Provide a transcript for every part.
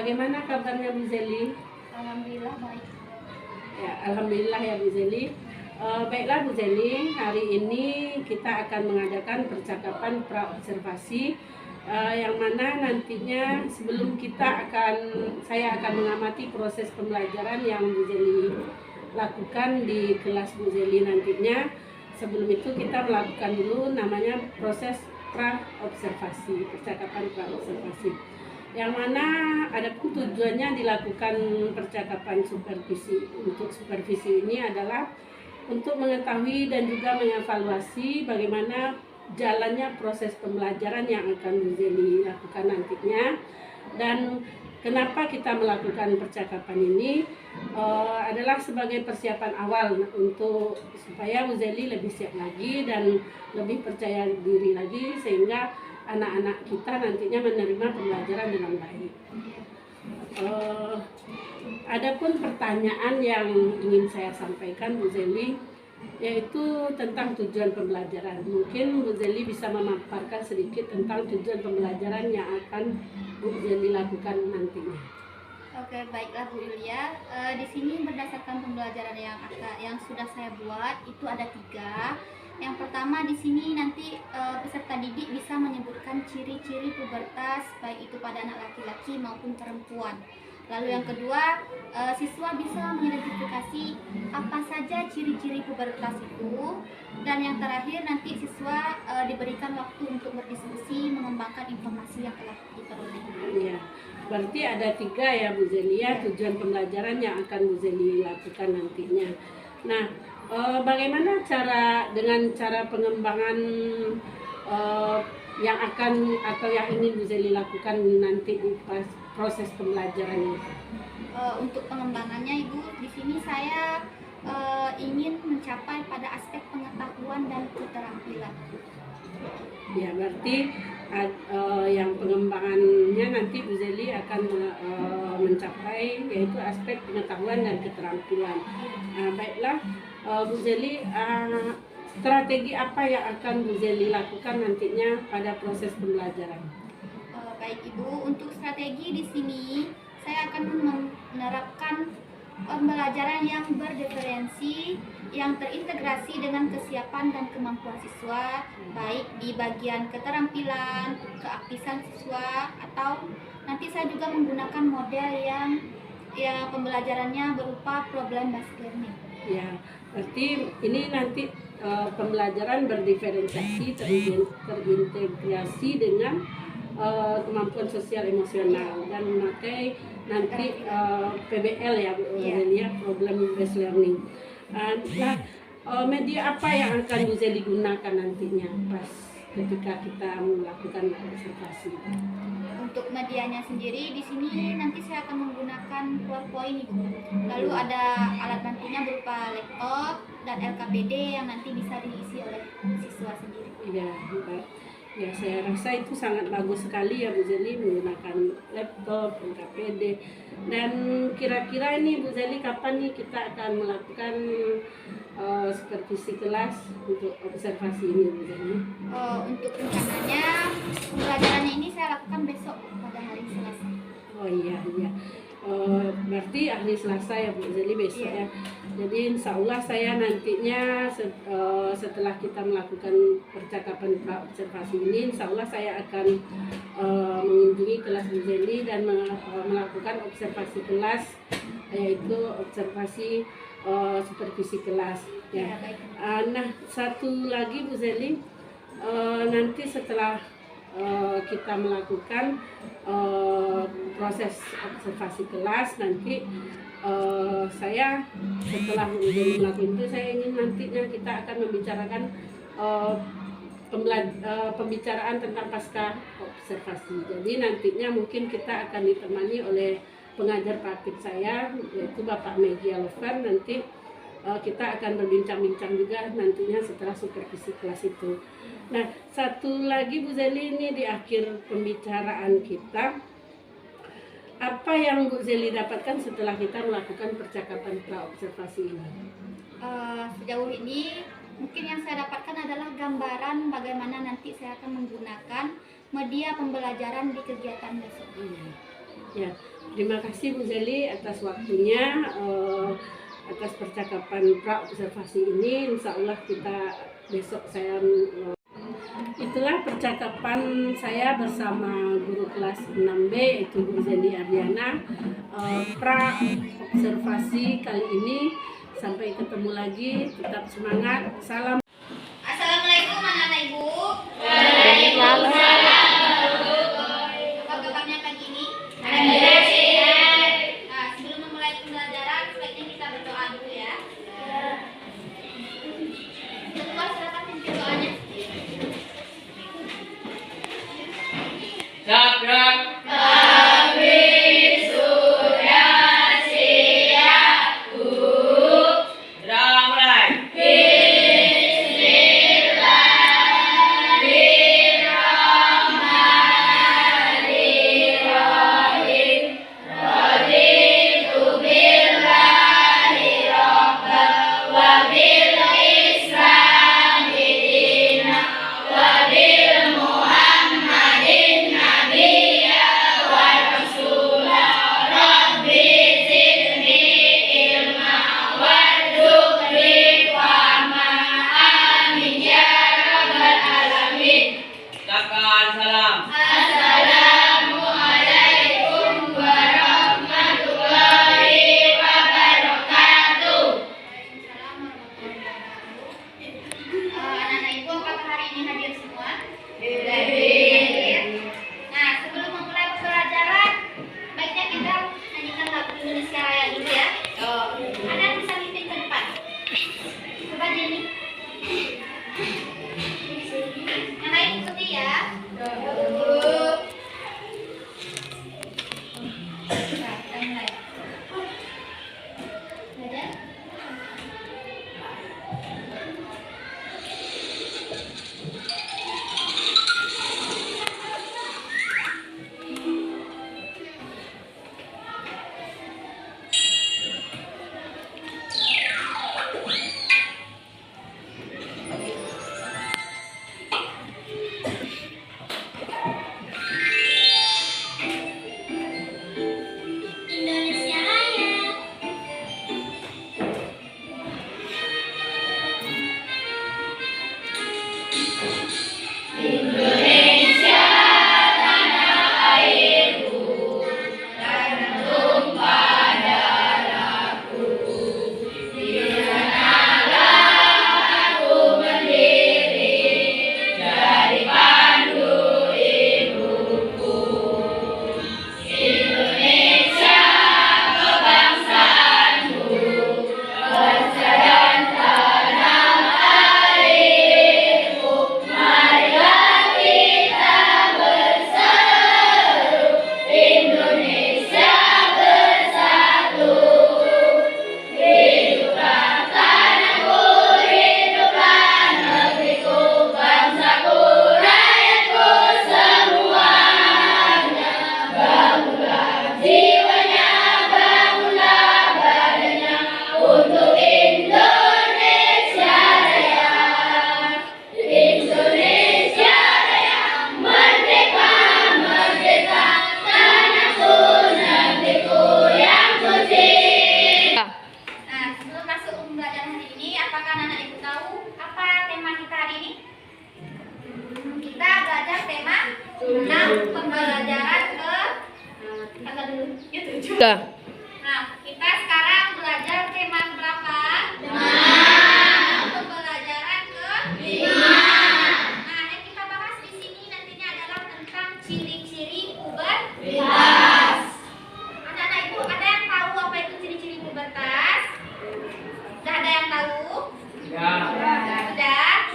bagaimana kabarnya Bu Zeli? Alhamdulillah baik. Ya, alhamdulillah ya Bu Zeli. Baiklah Bu Zeli, hari ini kita akan mengadakan percakapan pra-observasi yang mana nantinya sebelum saya akan mengamati proses pembelajaran yang Bu Zeli lakukan di kelas Bu Zeli nantinya. Sebelum itu kita melakukan dulu namanya proses pra-observasi, percakapan pra-observasi. Yang mana adapun tujuannya dilakukan percakapan supervisi. Untuk supervisi ini adalah untuk mengetahui dan juga mengevaluasi bagaimana jalannya proses pembelajaran yang akan Bu Zeli lakukan nantinya. Dan kenapa kita melakukan percakapan ini adalah sebagai persiapan awal untuk supaya Bu Zeli lebih siap lagi dan lebih percaya diri lagi sehingga anak-anak kita nantinya menerima pembelajaran dengan baik. Adapun pertanyaan yang ingin saya sampaikan Bu Zeli, yaitu tentang tujuan pembelajaran. Mungkin Bu Zeli bisa memaparkan sedikit tentang tujuan pembelajaran yang akan Bu Zeli lakukan nantinya. Oke, baiklah Bu Yulia. Di sini berdasarkan pembelajaran yang sudah saya buat itu ada 3. Yang pertama di sini nanti peserta didik bisa menyebutkan ciri-ciri pubertas baik itu pada anak laki-laki maupun perempuan. Lalu yang kedua, siswa bisa mengidentifikasi apa saja ciri-ciri pubertas itu. Dan yang terakhir nanti siswa diberikan waktu untuk berdiskusi mengembangkan informasi yang telah diperoleh. Ya, berarti ada 3 ya Bu Zeli ya, tujuan pembelajaran yang akan Bu Zeli lakukan nantinya. Nah, bagaimana dengan cara pengembangan yang akan atau yang ingin Bu Zeli lakukan nanti di proses pembelajaran ini? Untuk pengembangannya Ibu, di sini saya ingin mencapai pada aspek pengetahuan dan keterampilan. Ya, berarti yang pengembangannya nanti Bu Zeli akan mencapai yaitu aspek pengetahuan dan keterampilan. Baiklah Bu Zeli, strategi apa yang akan Bu Zeli lakukan nantinya pada proses pembelajaran? Baik Ibu, untuk strategi di sini saya akan menerapkan pembelajaran yang berdiferensi, yang terintegrasi dengan kesiapan dan kemampuan siswa, baik di bagian keterampilan, keaktifan siswa, atau nanti saya juga menggunakan model yang pembelajarannya berupa problem based learning. Ya, berarti ini nanti pembelajaran berdiferensiasi, terintegrasi dengan kemampuan sosial emosional dan memakai nanti PBL ya Bu Zeli ya, problem based learning. Nah, media apa yang akan Bu Zeli gunakan nantinya pas ketika kita melakukan observasi? Untuk medianya sendiri di sini nanti saya akan menggunakan PowerPoint Ibu. Lalu ada alat bantunya berupa laptop dan LKPD yang nanti bisa diisi oleh siswa sendiri. Iya, baik. Ya, saya rasa itu sangat bagus sekali ya Bu Zeli menggunakan laptop, LKPD. Dan kira-kira ini Bu Zeli kapan nih kita akan melakukan supervisi kelas untuk observasi ini Bu Zeli? Untuk rencananya pembelajarannya ini saya lakukan besok pada hari Selasa. Oh iya. Berarti hari Selasa ya Bu Zeli besok ya. Jadi insya Allah saya nantinya setelah kita melakukan percakapan observasi ini, insya Allah saya akan mengunjungi kelas Bu Zeli dan melakukan observasi kelas, yaitu observasi supervisi kelas. Ya. Nah, satu lagi Bu Zeli, nanti setelah kita melakukan proses observasi kelas nanti saya setelah melakukan itu saya ingin nantinya kita akan membicarakan pembicaraan tentang pasca observasi. Jadi nantinya mungkin kita akan ditemani oleh pengajar praktik saya yaitu Bapak Megia Lover. Nanti kita akan berbincang-bincang juga nantinya setelah supervisi kelas itu. Nah, satu lagi Bu Zeli, ini di akhir pembicaraan kita, apa yang Bu Zeli dapatkan setelah kita melakukan percakapan pra-observasi ini? Sejauh ini mungkin yang saya dapatkan adalah gambaran bagaimana nanti saya akan menggunakan media pembelajaran di kegiatan besok. Ya, terima kasih Bu Zeli atas waktunya, atas percakapan pra-observasi ini. Insya Allah kita besok saya itulah percakapan saya bersama guru kelas 6B yaitu Bu Zeli Ardiana, pra-observasi kali ini. Sampai ketemu lagi, tetap semangat. Salam. Assalamualaikum anak-anak ibu. Waalaikumsalam. Apa kabarnya pagi ini? Nah, sebelum memulai pembelajaran, sebaiknya kita berdoa dulu ya. Ketua silakan pimpin doanya. Anak-anak ibu, apakah hari ini hadir semua? Nah, sebelum memulai pembelajaran, baiknya kita nyanyikan lagu Indonesia Raya dulu ya. Anda bisa mimpin ke depan. Coba Jenny. Yang lain ikuti ya. Nah, kita mulai. Belajar. Indonesia Raya. Nah, sebelum masuk ke pembelajaran hari ini, apakah anak-anak ibu tahu apa tema kita hari ini? Kita belajar tema tentang pembelajaran ke kata dulu. YouTube. Nah, kita sekarang belajar tema berapa? 5. Pembelajaran ke 5. Nah, yang kita bahas di sini nantinya adalah tentang ciri-ciri pubertas. Anak-anak ibu, ada yang tahu apa itu ciri-ciri pubertas? Sudah ada yang tahu? Sudah.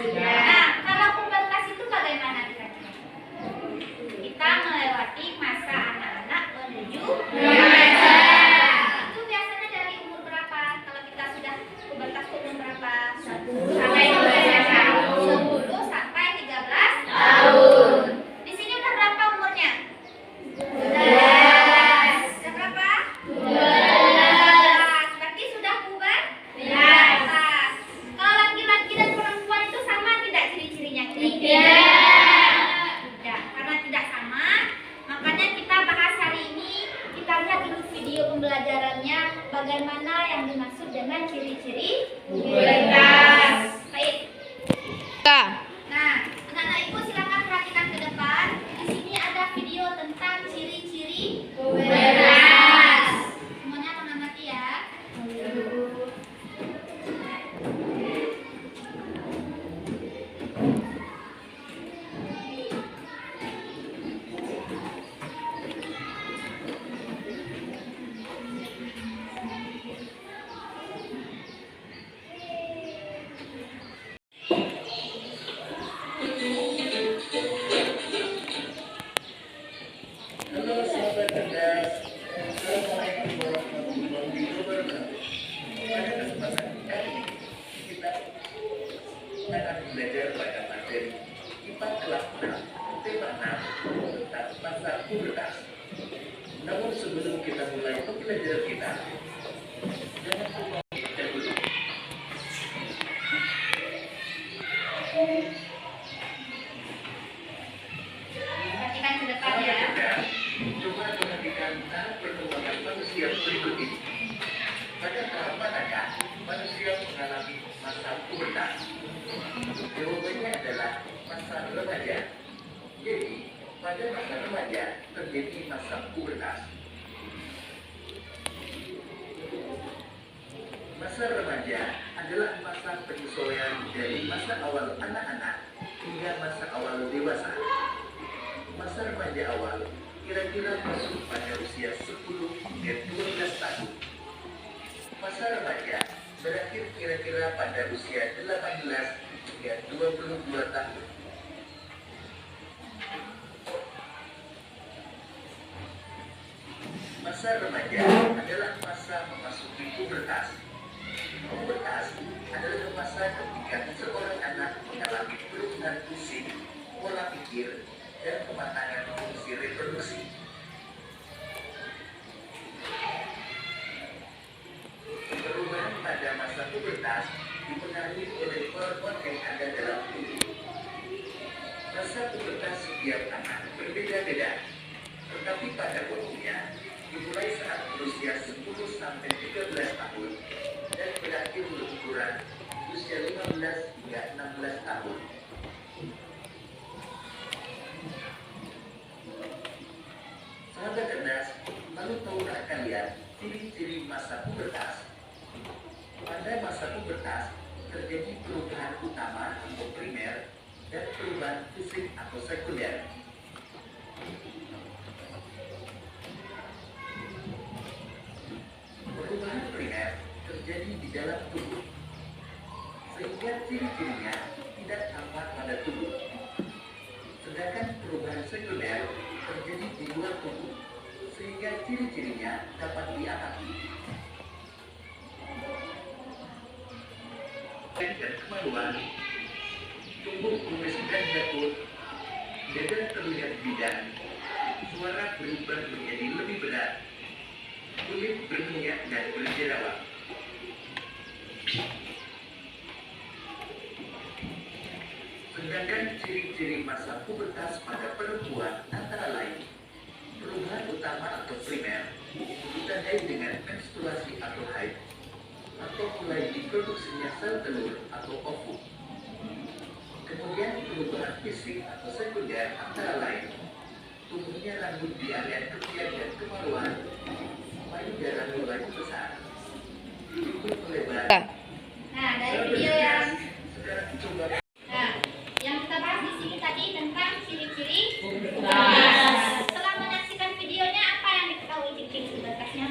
Nah, kalau pubertas itu bagaimana kira-kira? Kita melewati masa anak-anak menuju remaja. video pembelajarannya bagaimana yang dimaksud dengan ciri-ciri pubertas. Baik. Nah, anak-anak ibu silakan perhatikan ke depan. Di sini ada video tentang ciri-ciri pubertas. Semuanya mengamati ya. Halo sahabat cerdas, Assalamualaikum warahmatullahi wabarakatuh. Pada kesempatan kali ini kita akan belajar pada materi IPA kelas 6 tema 6 tentang masa pubertas. Namun sebelum kita mulai pembelajaran kita, jangan lupa baca dulu. Perhatikan ke depan Sahabat ya. cerdas, coba perhatikan tahap perkembangan manusia berikut ini. Pada tahap manakah manusia mengalami masa pubertas? Jawabannya adalah masa remaja. Jadi, pada masa remaja terjadi masa pubertas. Masa remaja adalah masa penyesuaian dari masa awal anak-anak hingga masa awal dewasa. Masa remaja awal kira-kira masuk pada usia 10 hingga 12 tahun. Masa remaja berakhir kira-kira pada usia 18 hingga 22 tahun. Masa remaja adalah masa memasuki pubertas. Pubertas adalah masa ketika seorang anak mengalami perubahan fisik, pola pikir, dan kematangan fungsi reproduksi. Perubahan pada masa pubertas dipengaruhi oleh hormon yang ada dalam tubuh. Masa pubertas setiap anak berbeda-beda, tetapi pada umumnya dimulai saat berusia 10 sampai 13 tahun dan berakhir lebih kurang usia 15 hingga 16 tahun. Sahabat cerdas, lalu tahukah kalian ciri-ciri masa pubertas? Pada masa pubertas terjadi perubahan utama atau primer dan perubahan fisik atau sekunder. Perubahan primer terjadi di dalam tubuh, sehingga ciri-cirinya tidak tampak pada tubuh. Sedangkan perubahan sekunder terjadi di luar tubuh, sehingga ciri-cirinya dapat diamati. Dan kemaluan, tumbuh kumis dan janggut, dada terlihat bidang, suara berubah menjadi lebih berat, kulit berminyak dan berjerawat. Sedangkan ciri-ciri masa pubertas pada perempuan antara lain perubahan utama atau primer ditandai dengan menstruasi atau haid atau mulai diproduksinya sel telur atau ovum. Kemudian perubahan fisik atau sekunder antara lain tumbuhnya rambut di area ketiak dan kemaluan, payudara mulai besar, pintu melebar. Nah, dari video yang Sekarang coba yang kita bahas di sini tadi tentang ciri-ciri pubertas. Setelah menyaksikan videonya, apa yang diketahui ciri-ciri pubertasnya?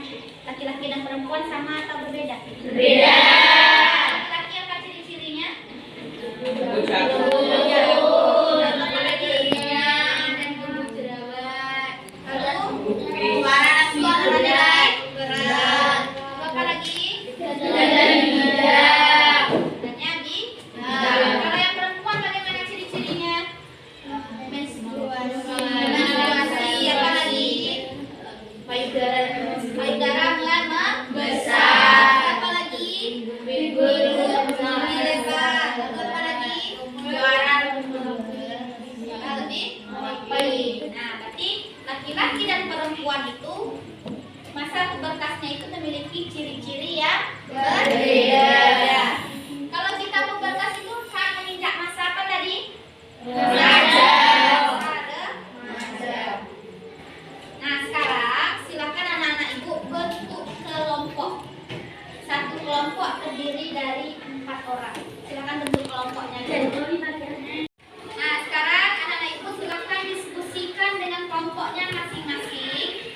Laki-laki dan perempuan sama atau berbeda? Berbeda. Laki-laki apa ciri-cirinya? Dan tumbuh jerawat. Lalu suara berat. Apa lagi? Kalau yang perempuan bagaimana ciri-cirinya? Menstruasi, apa lagi? Payudara mulai membesar. Apa lagi? pubertasnya itu memiliki ciri-ciri yang berbeda. Kalau kita pubertas itu saat menginjak masa apa tadi? Remaja. Nah, sekarang silakan anak-anak ibu bentuk kelompok. Satu kelompok terdiri dari 4 orang. Silakan bentuk kelompoknya. Nah, sekarang anak-anak ibu silakan diskusikan dengan kelompoknya masing-masing.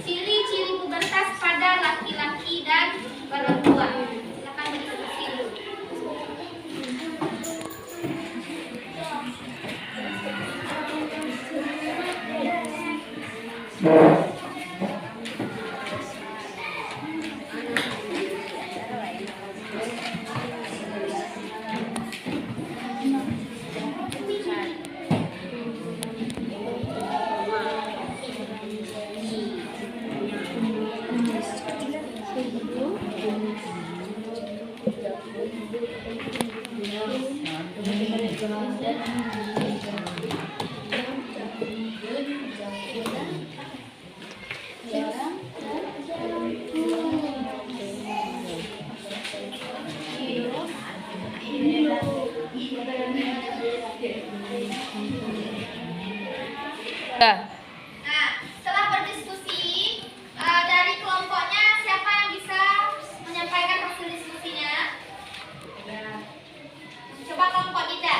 Ciri-ciri pubertas pada laki-laki dan perempuan. Silakan berdiskusi dulu. Nah, setelah berdiskusi dari kelompoknya, siapa yang bisa menyampaikan hasil diskusinya? Coba kelompok kita.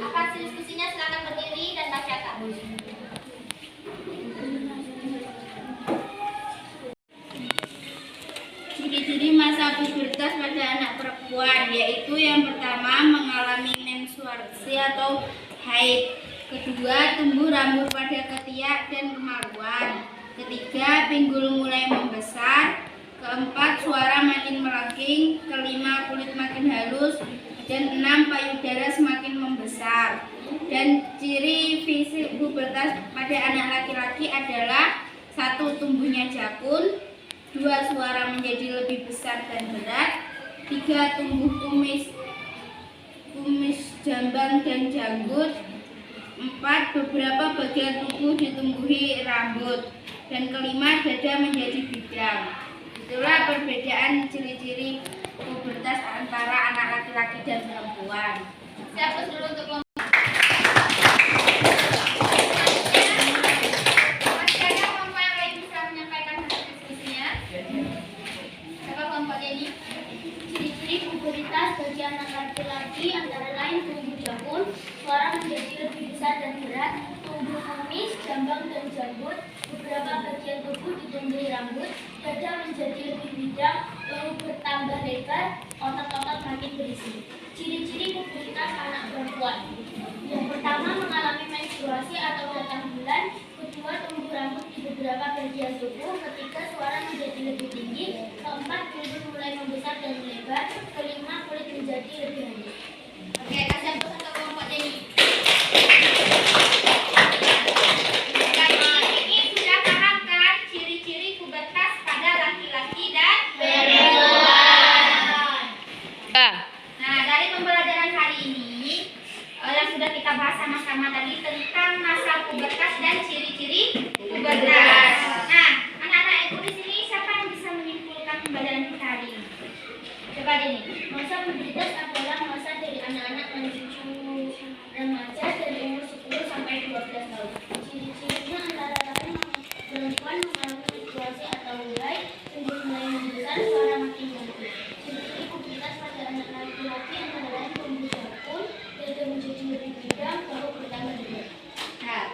Apa hasil diskusinya? Silakan berdiri dan bacakan. Ciri-ciri masa pubertas pada anak perempuan, yaitu yang pertama mengalami menstruasi atau haid. Kedua, tumbuh rambut pada ketiak dan kemaluan. Ketiga, pinggul mulai membesar. Keempat, suara makin melengking. Kelima, kulit makin halus. Dan 6, payudara semakin membesar. Dan ciri fisik pubertas pada anak laki-laki adalah 1, tumbuhnya jakun. 2, suara menjadi lebih besar dan berat. 3, tumbuh kumis jambang dan janggut. 4, beberapa bagian tubuh ditumbuhi rambut. Dan kelima, dada menjadi bidang. Itulah perbedaan ciri-ciri pubertas antara anak laki-laki dan perempuan. Siapa dulu untuk kelompok? Masih ada kelompok yang lain bisa menyampaikan hasil diskusinya? Siapa kelompoknya ini? Ciri-ciri pubertas bagi anak laki-laki antara lain tumbuh jakun, suara menjadi lebih besar dan berat, tumbuh kumis, jambang dan janggut, beberapa bagian tubuh ditumbuhi rambut, dada menjadi lebih bidang, bahu bertambah lebar, otot-otot makin berisi. Ciri-ciri pubertas anak perempuan. Yang pertama mengalami menstruasi atau datang bulan, kedua tumbuh rambut di beberapa bagian tubuh, ketiga suara menjadi lebih tinggi, keempat pinggul mulai membesar dan melebar, kelima kulit menjadi lebih halus. Oke, kasih untuk kelompoknya ini. Ini sudah paham kan ciri-ciri pubertas pada laki-laki dan perempuan. Nah, dari pembelajaran hari ini yang sudah kita bahas sama-sama tadi tentang masa pubertas dan ciri-ciri pubertas. Nah, anak-anak ibu di sini siapa yang bisa menyimpulkan pembelajaran kita hari ini? Coba deh. Masa pubertas adalah masa dari anak-anak menuju remaja dari umur 10 sampai 12 tahun. Ciri-cirinya antara lain perempuan mengalami menstruasi atau haid, tumbuh mulai membesar, suara makin lembut. Ciri-ciri pubertas pada anak laki-laki antara lain tumbuh jakun, dada menjadi lebih bidang, bahu bertambah lebar. Nah,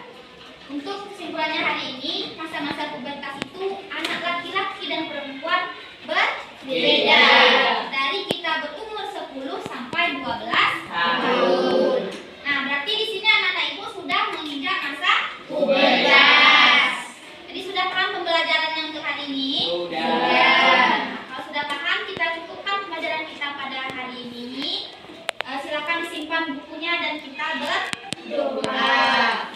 untuk kesimpulannya hari ini, masa-masa pubertas itu anak laki-laki dan perempuan berbeda. Dari kita berumur 10 sampai 12 tahun. Nah, berarti di sini anak-anak ibu sudah menginjak masa pubertas. Jadi sudah paham pembelajaran yang untuk hari ini? Sudah. Kalau sudah paham, kita cukupkan pembelajaran kita pada hari ini. Silakan disimpan bukunya dan kita berdoa.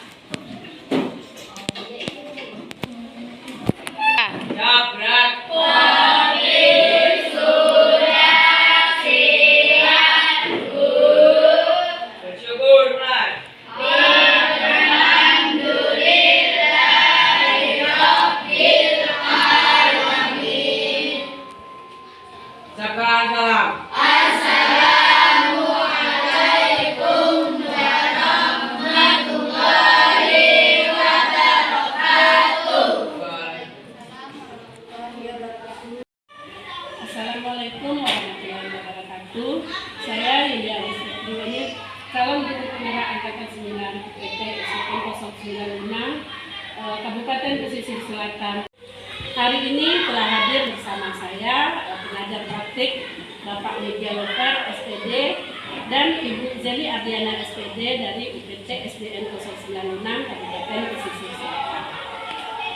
Assalamualaikum warahmatullahi wabarakatuh. Saya Yulia Isri, calon guru penggerak angkatan 9 PT SDN 095 Kabupaten Pesisir Selatan. Hari ini telah hadir bersama saya pengajar praktik Bapak Media Loper SPD dan Ibu Zeli Ardiana SPD dari UPT SDN 096 Kabupaten Pesisir Selatan.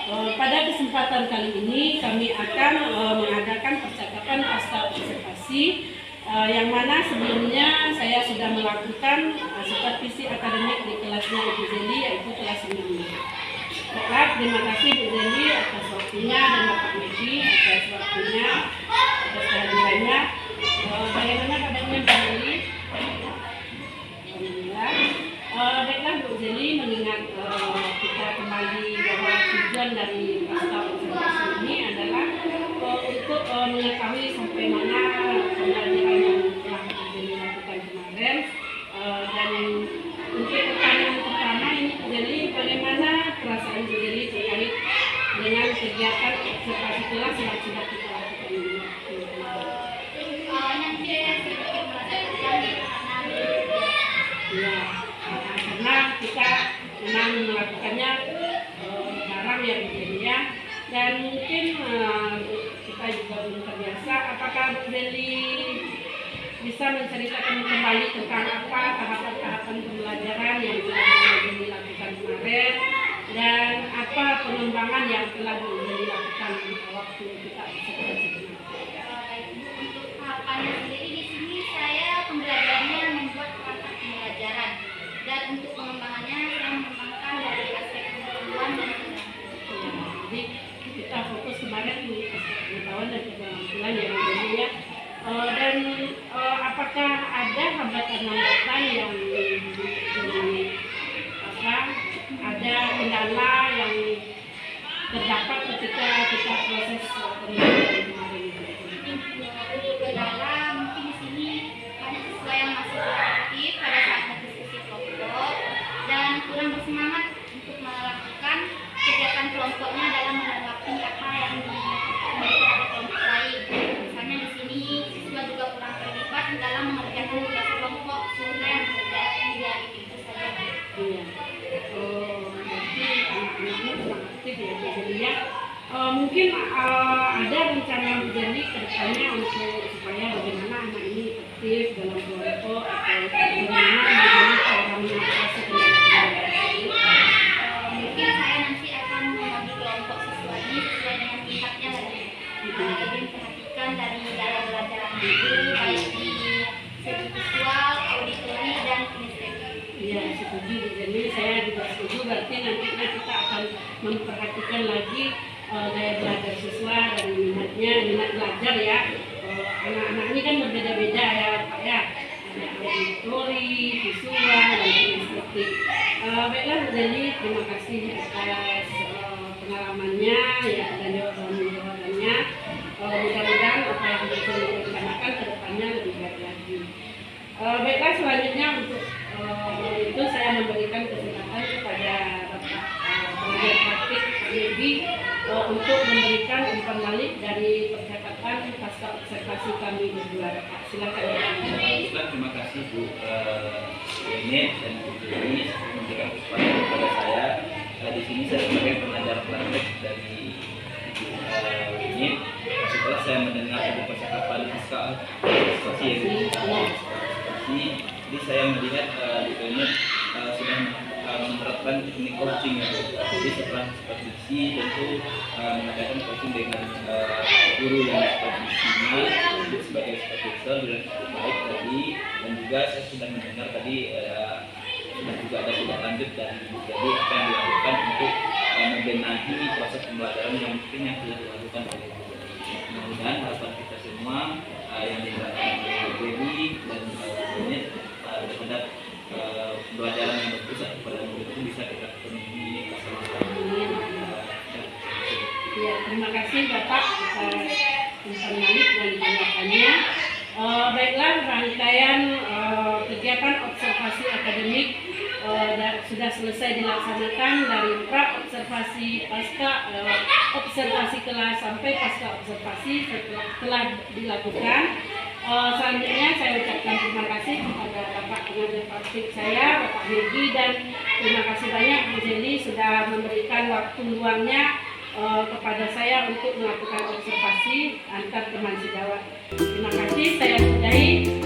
Pada kesempatan kali ini kami akan mengadakan percakapan pasca observasi yang mana sebelumnya saya sudah melakukan supervisi akademik di kelasnya Ibu Zeli, yaitu kelas 6. Baiklah, terima kasih Bu Zeli atas waktunya dan Bapak Medi atas waktunya, atas kehadirannya. Bagaimana kabarnya Bu Zeli? Alhamdulillah. Baiklah Bu Zeli, mengingat kita kembali bahwa tujuan dari pasca observasi ini adalah untuk mengetahui sampai mana pembelajaran yang telah Bu Zeli lakukan kemarin. Dan untuk pertanyaan pertama ini Bu Zeli, bagaimana perasaan Bu Zeli terkait dengan kegiatan observasi kelas yang sudah kita lakukan ini? Nanti sedikit merasakan Ya, karena kita memang melakukannya barang yang begini ya, dan mungkin kita juga belum terbiasa. Apakah Bu Zeli bisa menceritakan kembali tentang apa tahapan-tahapan pembelajaran yang telah Bu Zeli lakukan kemarin dan apa pengembangan yang telah Bu Zeli lakukan waktu kita observasi? untuk tahapannya sendiri di sini saya pembelajarannya membuat perangkat pembelajaran, dan untuk pengembangannya saya mengembangkan dari aspek pengetahuan dan pengetahuan. Jadi kita fokus kemarin di pengetahuan dan keterampilan yang dulu ya. Dan apakah ada hambatan-hambatan yang ada kendala yang terdapat ketika kita proses pembelajaran kemarin itu? Untuk kendala mungkin di sini banyak siswa yang masih aktif pada saat berdiskusi kelompok dan kurang bersemangat untuk melakukan kegiatan kelompoknya dalam menanggapi apa yang diberikan oleh kelompok lain. Misalnya di sini siswa juga kurang terlibat dalam mengerjakan tugas kelompok sehingga yang mengerjakan dia itu saja. Iya. Berarti anak-anaknya kurang aktif ya Bu Zeli ya. Mungkin ada rencana Bu Zeli ke depannya untuk supaya bagaimana anak ini aktif dalam kelompok atau bagaimana menjadi cara mengatasi kendala-kendala tersebut. Mungkin saya nanti akan membagi kelompok siswa ini sesuai dengan tingkatnya lagi. Lebih memperhatikan dari gaya belajar itu baik di segi visual, auditori, dan kinestetik. Iya, setuju Bu Zeli, saya juga setuju. Berarti nantinya kita akan memperhatikan lagi gaya belajar siswa dan minat belajar ya. Anak-anak ini kan berbeda-beda ya Pak ya. Ada auditori, visual, dan kinestetik. Baiklah Bu Zeli, terima kasih atas pengalamannya ya dan jawaban-jawabannya. Mudah-mudahan apa yang Bu Zeli rencanakan ke depannya lebih baik lagi. Baiklah, selanjutnya untuk itu saya memberikan kesempatan kepada Bapak pengajar praktik Pak Medi untuk memberikan umpan balik dari percakapan pasca observasi kami berdua. Pak, silakan. Terima kasih Bu Nenek dan Bu Zeli memberikan kesempatan kepada saya. Di sini saya sebagai pengajar praktek dari Ibu Nenek. Setelah saya mendengar ada percakapan pasca observasi jadi saya melihat Bu Nenek sudah menerapkan teknik coaching ya. Jadi setelah supervisi tentu mengadakan coaching dengan guru yang profesional sebagai supervisor dan baik tadi, dan juga saya sudah mendengar tadi sudah juga ada tindak lanjut dan jadi apa yang dilakukan untuk membenahi proses pembelajaran yang mungkin yang sudah dilakukan oleh guru. Mudah-mudahan harapan kita semua yang dilakukan oleh Dewi dan Nenek terhadap pembelajaran yang berpusat kepada murid itu bisa kita penuhi bersama-sama. Ya, terima kasih Bapak atas umpan balik dan tanggapannya. Baiklah, rangkaian kegiatan observasi akademik sudah selesai dilaksanakan dari pra observasi pasca observasi kelas sampai pasca observasi telah dilakukan. Selanjutnya saya ucapkan terima kasih kepada Bapak pengajar praktik saya, Bapak Hegi, dan terima kasih banyak Bu Zeli sudah memberikan waktu luangnya kepada saya untuk melakukan observasi antar teman sejawat. Terima kasih, saya sudahi.